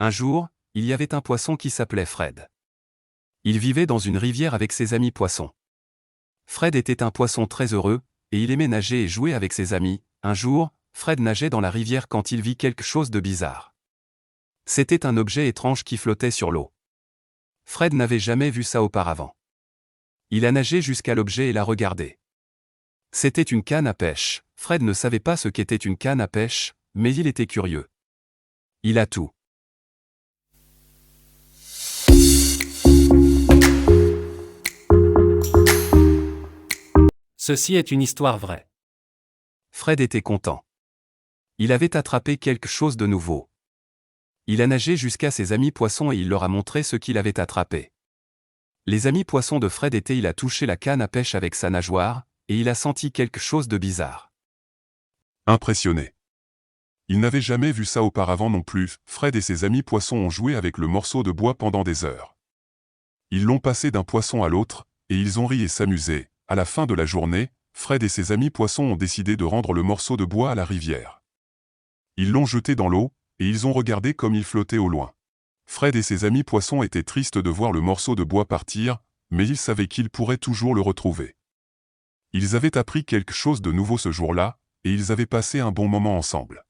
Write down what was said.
Un jour, il y avait un poisson qui s'appelait Fred. Il vivait dans une rivière avec ses amis poissons. Fred était un poisson très heureux, et il aimait nager et jouer avec ses amis. Un jour, Fred nageait dans la rivière quand il vit quelque chose de bizarre. C'était un objet étrange qui flottait sur l'eau. Fred n'avait jamais vu ça auparavant. Il a nagé jusqu'à l'objet et l'a regardé. C'était une canne à pêche. Fred ne savait pas ce qu'était une canne à pêche, mais il était curieux. Il a tout. Ceci est une histoire vraie. Fred était content. Il avait attrapé quelque chose de nouveau. Il a nagé jusqu'à ses amis poissons et il leur a montré ce qu'il avait attrapé. Les amis poissons de Fred étaient, il a touché la canne à pêche avec sa nageoire, et il a senti quelque chose de bizarre. Impressionné. Il n'avait jamais vu ça auparavant non plus. Fred et ses amis poissons ont joué avec le morceau de bois pendant des heures. Ils l'ont passé d'un poisson à l'autre, et ils ont ri et s'amusé. À la fin de la journée, Fred et ses amis poissons ont décidé de rendre le morceau de bois à la rivière. Ils l'ont jeté dans l'eau, et ils ont regardé comme il flottait au loin. Fred et ses amis poissons étaient tristes de voir le morceau de bois partir, mais ils savaient qu'ils pourraient toujours le retrouver. Ils avaient appris quelque chose de nouveau ce jour-là, et ils avaient passé un bon moment ensemble.